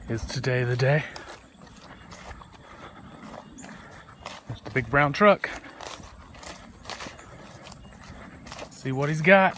Is today the day? There's the big brown truck. Let's see what he's got.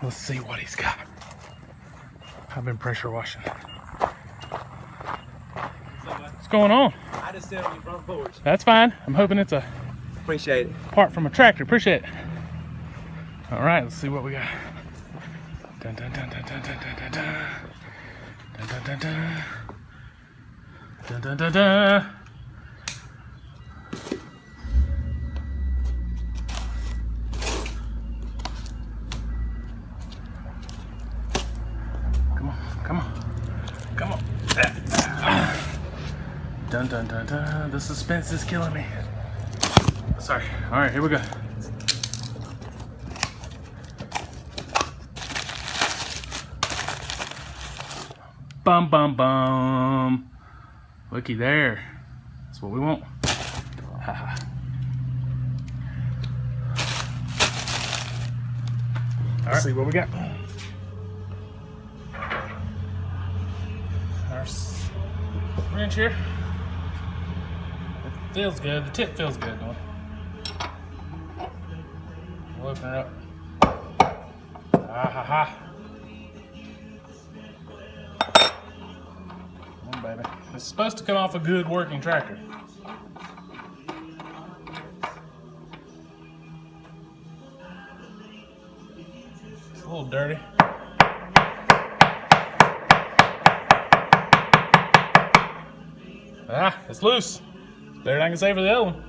Let's see what he's got. I've been pressure washing. What's going on? I just sit on your front porch. That's fine. I'm hoping it's a Appreciate it. part from a tractor. Appreciate it. All right, let's see what we got. Dun, dun, dun, dun, dun, dun, dun, dun. Dun, dun, dun, dun. Dun, dun, dun, dun. Come on, come on, come on. Dun, dun, dun, dun. The suspense is killing me. Sorry. All right, here we go. Bum, bum, bum. Looky there. That's what we want. Let's see what we got. Our wrench here. It feels good. The tip feels good, don't it? We'll open her up. Ah ha ha. Come on, baby. It's supposed to come off a good working tractor. It's a little dirty. Ah, it's loose. It's better than I can say for the other one.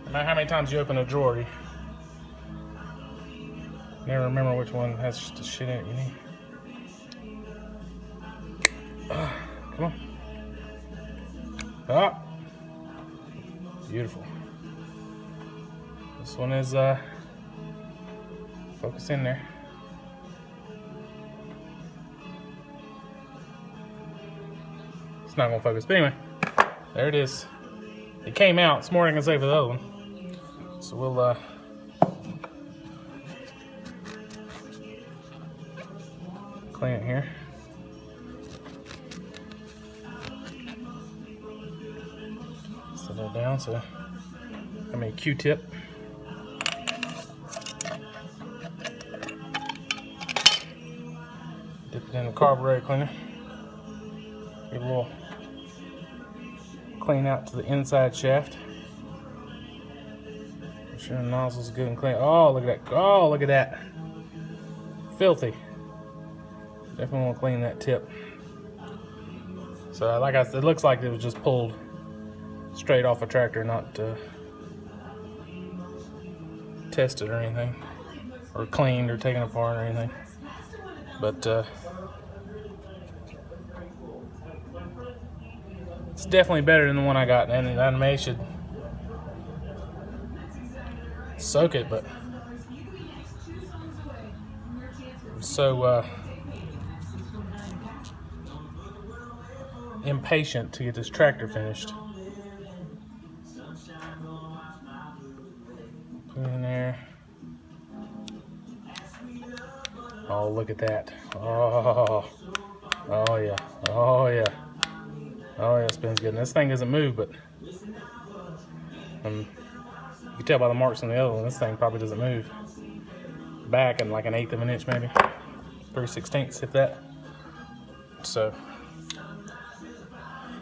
No matter how many times you open a drawer, you never remember which one has the shit in it you need. Come on. Ah, beautiful. This one is focus in there. It's not gonna focus, but anyway, there it is. It came out. It's more than I can say for the other one. So we'll clean it here. Set that down. So I made a Q-tip. Dip it in the carburetor cleaner. Give a little clean out to the inside shaft. Make sure the nozzle's good and clean. Oh, look at that. Oh, look at that. Filthy. Definitely want to clean that tip. So like I said, it looks like it was just pulled straight off a tractor, not tested or anything, or cleaned or taken apart or anything. But it's definitely better than the one I got, and that may should soak it, but I'm so impatient to get this tractor finished. Put it in there. Oh, look at that. Oh, oh yeah, oh yeah. Oh yeah, it spins good. And this thing doesn't move, but you can tell by the marks on the other one, this thing probably doesn't move. Back in like 1/8 of an inch maybe. 3/16, if that. So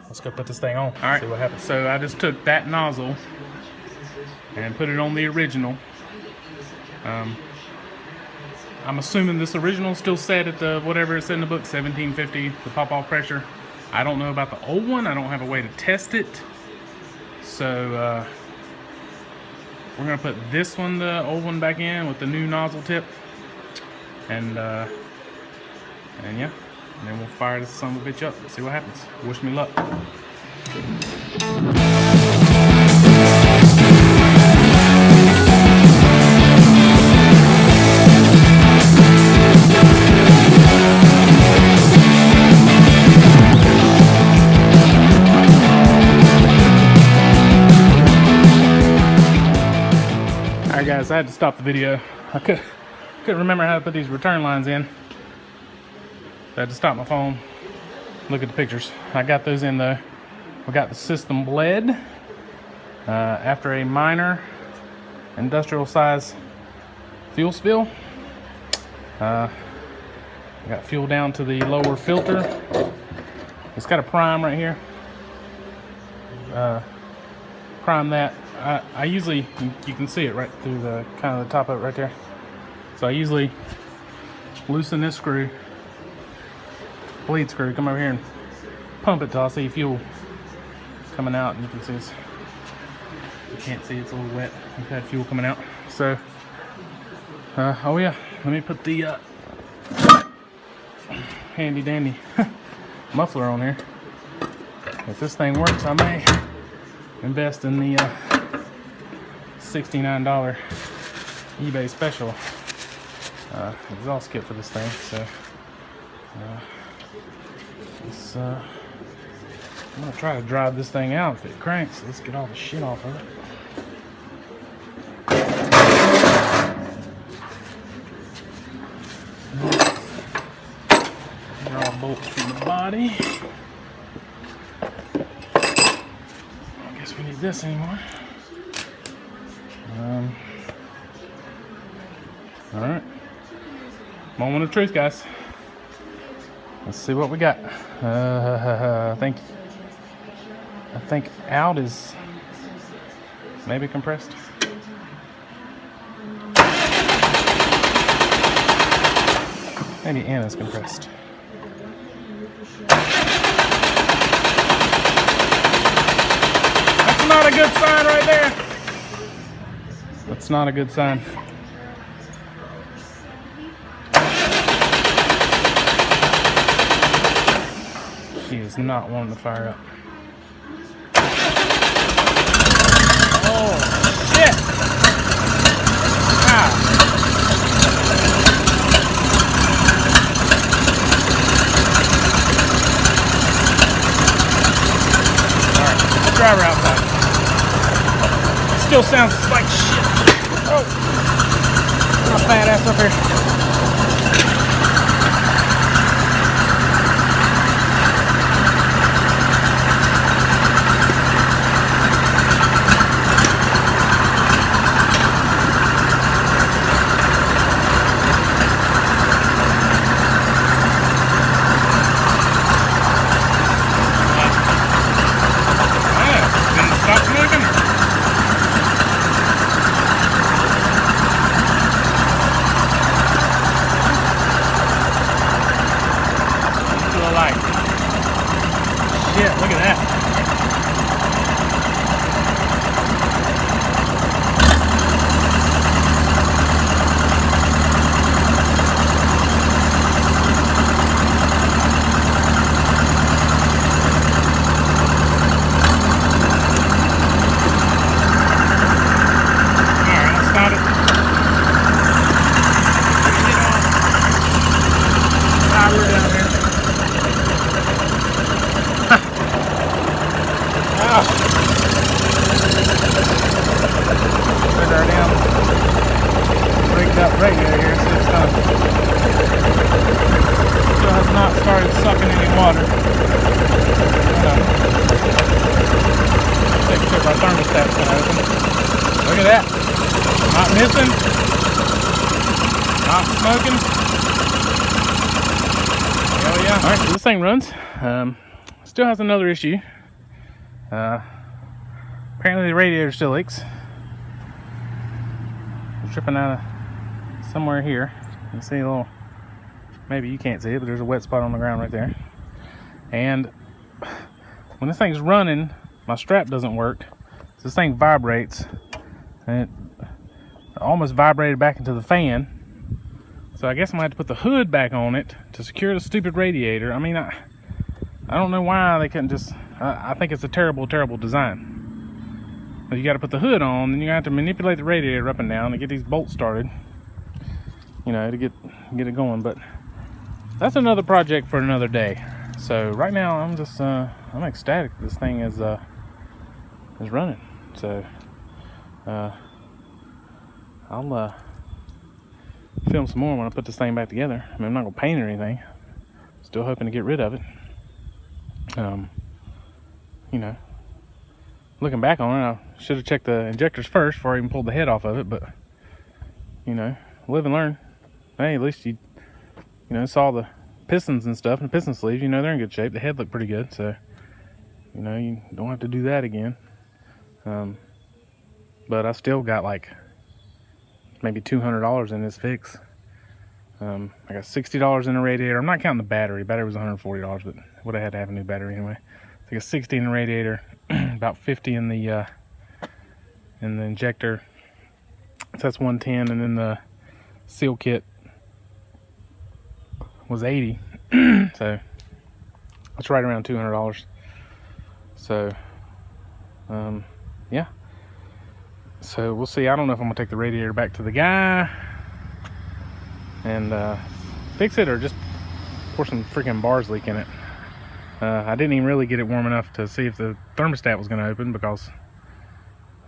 let's go put this thing on. All right, see what happens. So I just took that nozzle and put it on the original. I'm assuming this original is still set at the whatever it's in the book, 1750, the pop-off pressure. I don't know about the old one. I don't have a way to test it. So we're gonna put this one, the old one, back in with the new nozzle tip, and yeah, and then we'll fire this son of a bitch up. See what happens. Wish me luck. guys, I had to stop the video. I couldn't remember how to put these return lines in. I had to stop my phone, look at the pictures. I got those in though. We got the system bled after a minor industrial size fuel spill. I got fuel down to the lower filter. It's got a prime right here. Prime that. I usually, you can see it right through the kind of the top of it right there. So I usually loosen this screw, bleed screw, come over here and pump it till I see fuel coming out. And you can see it's, you can't see it's a little wet. We've had fuel coming out. So, oh yeah, let me put the handy dandy muffler on here. If this thing works, I may invest in the $69 eBay special exhaust kit for this thing. So I'm gonna try to drive this thing out. If it cranks, let's get all the shit off of it. These are all bolts from the body. I guess we need this anymore. All right, moment of truth, guys. Let's see what we got. I think out is maybe compressed. Maybe in is compressed. That's not a good sign right there. That's not a good sign. She is not wanting to fire up. Oh, shit! Ah. Alright, the driver outside. Still sounds like shit. Oh! My fat ass up here. Shit, look at that. Alright, let's start it. Power down here. Put our damn rigged up radiator here, so it's done. Still has not started sucking any water. Take a trip, our thermostat's gonna open. Look at that. Not missing. Not smoking. Hell yeah. Alright, so this thing runs. Still has another issue. Apparently the radiator still leaks. It's dripping out of somewhere here. You can see a little, maybe you can't see it, but there's a wet spot on the ground right there. And when this thing's running, my strap doesn't work. So this thing vibrates, and it almost vibrated back into the fan. So I guess I'm gonna have to put the hood back on it to secure the stupid radiator. I mean, I don't know why they couldn't just, I think it's a terrible, terrible design. But you got to put the hood on, then you have to manipulate the radiator up and down to get these bolts started, you know, to get it going. But that's another project for another day. So right now I'm just I'm ecstatic this thing is running. So I I'll film some more when I put this thing back together. I mean, I'm not gonna paint it or anything. Still hoping to get rid of it. You know, looking back on it, I should have checked the injectors first before I even pulled the head off of it, but you know, live and learn. Hey, at least you know, saw the pistons and stuff and the piston sleeves, you know, they're in good shape. The head looked pretty good, so you know, you don't have to do that again. But I still got like maybe $200 in this fix. I got $60 in the radiator. I'm not counting the battery. Battery was $140, but would have had to have a new battery anyway. So I got 60 in the radiator, about 50 in the injector. So that's 110, and then the seal kit was 80. So that's right around $200. So yeah. So we'll see. I don't know if I'm gonna take the radiator back to the guy and fix it, or just pour some freaking bars leak in it. I didn't even really get it warm enough to see if the thermostat was going to open, because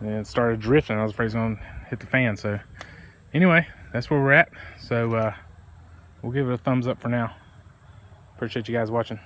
it started drifting. I was afraid it was going to hit the fan. So anyway, that's where we're at. So we'll give it a thumbs up for now. Appreciate you guys watching.